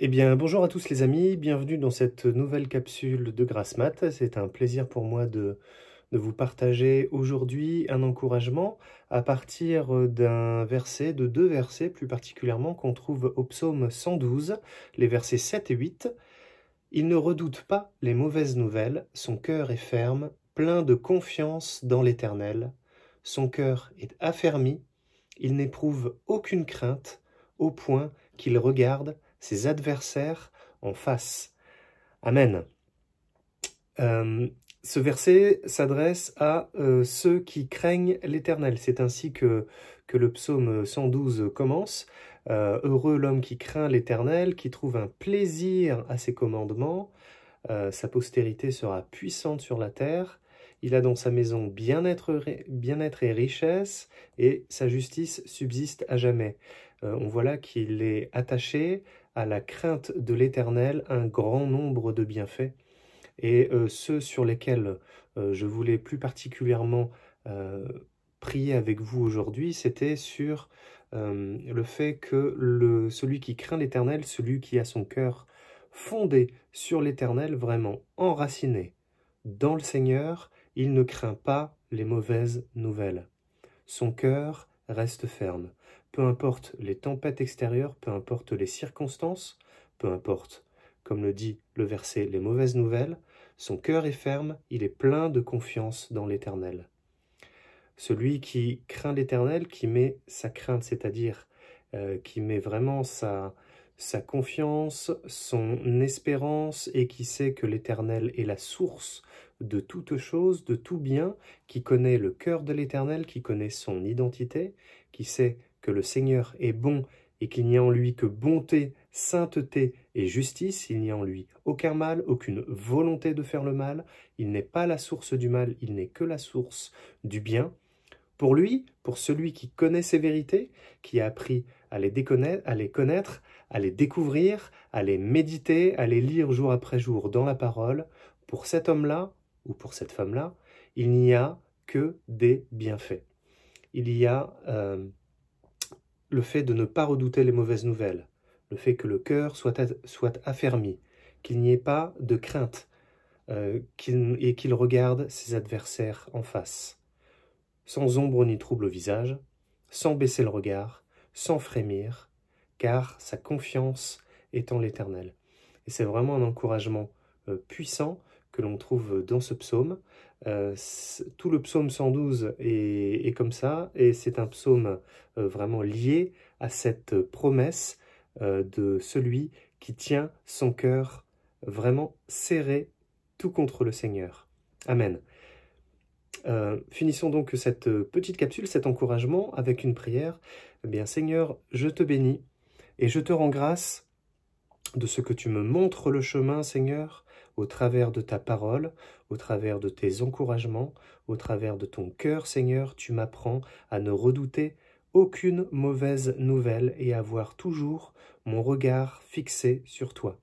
Eh bien, bonjour à tous les amis, bienvenue dans cette nouvelle capsule de Grasse Mat. C'est un plaisir pour moi de vous partager aujourd'hui un encouragement à partir d'un verset, de deux versets plus particulièrement qu'on trouve au psaume 112, les versets 7 et 8. Il ne redoute pas les mauvaises nouvelles, son cœur est ferme, plein de confiance dans l'Éternel. Son cœur est affermi, il n'éprouve aucune crainte, au point qu'il regarde ses adversaires en face. Amen. Ce verset s'adresse à ceux qui craignent l'Éternel. C'est ainsi que le psaume 112 commence. Heureux l'homme qui craint l'Éternel, qui trouve un plaisir à ses commandements. Sa postérité sera puissante sur la terre. Il a dans sa maison bien-être et richesse, et sa justice subsiste à jamais. On voit là qu'il est attaché à la crainte de l'Éternel, un grand nombre de bienfaits. Et ceux sur lesquels je voulais plus particulièrement prier avec vous aujourd'hui, c'était sur le fait que celui qui craint l'Éternel, celui qui a son cœur fondé sur l'Éternel, vraiment enraciné dans le Seigneur, il ne craint pas les mauvaises nouvelles. Son cœur reste ferme. Peu importe les tempêtes extérieures, peu importe les circonstances, peu importe, comme le dit le verset, les mauvaises nouvelles, son cœur est ferme, il est plein de confiance dans l'Éternel. Celui qui craint l'Éternel, qui met sa crainte, c'est-à-dire qui met vraiment sa confiance, son espérance, et qui sait que l'Éternel est la source de toute chose, de tout bien, qui connaît le cœur de l'Éternel, qui connaît son identité, qui sait que le Seigneur est bon et qu'il n'y a en lui que bonté, sainteté et justice, il n'y a en lui aucun mal, aucune volonté de faire le mal, il n'est pas la source du mal, il n'est que la source du bien. Pour lui, pour celui qui connaît ces vérités, qui a appris à les connaître, à les découvrir, à les méditer, à les lire jour après jour dans la parole, pour cet homme-là, ou pour cette femme-là, il n'y a que des bienfaits. Il y a le fait de ne pas redouter les mauvaises nouvelles, le fait que le cœur soit affermi, qu'il n'y ait pas de crainte, et qu'il regarde ses adversaires en face, sans ombre ni trouble au visage, sans baisser le regard, sans frémir, car sa confiance est en l'Éternel. Et c'est vraiment un encouragement puissant que l'on trouve dans ce psaume. Tout le psaume 112 est comme ça, et c'est un psaume vraiment lié à cette promesse de celui qui tient son cœur vraiment serré tout contre le Seigneur. Amen. Finissons donc cette petite capsule, cet encouragement, avec une prière. Eh bien, Seigneur, je te bénis et je te rends grâce de ce que tu me montres le chemin, Seigneur, au travers de ta parole, au travers de tes encouragements, au travers de ton cœur, Seigneur, tu m'apprends à ne redouter aucune mauvaise nouvelle et à avoir toujours mon regard fixé sur toi.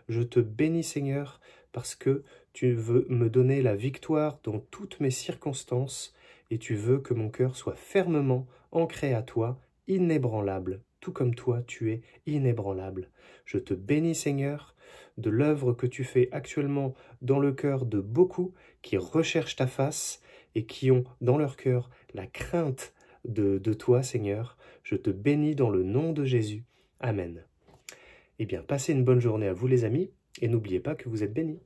Je te bénis, Seigneur, parce que tu veux me donner la victoire dans toutes mes circonstances et tu veux que mon cœur soit fermement ancré à toi, inébranlable, tout comme toi tu es inébranlable. Je te bénis, Seigneur, de l'œuvre que tu fais actuellement dans le cœur de beaucoup qui recherchent ta face et qui ont dans leur cœur la crainte de toi, Seigneur. Je te bénis dans le nom de Jésus. Amen. Eh bien, passez une bonne journée à vous les amis, et n'oubliez pas que vous êtes bénis.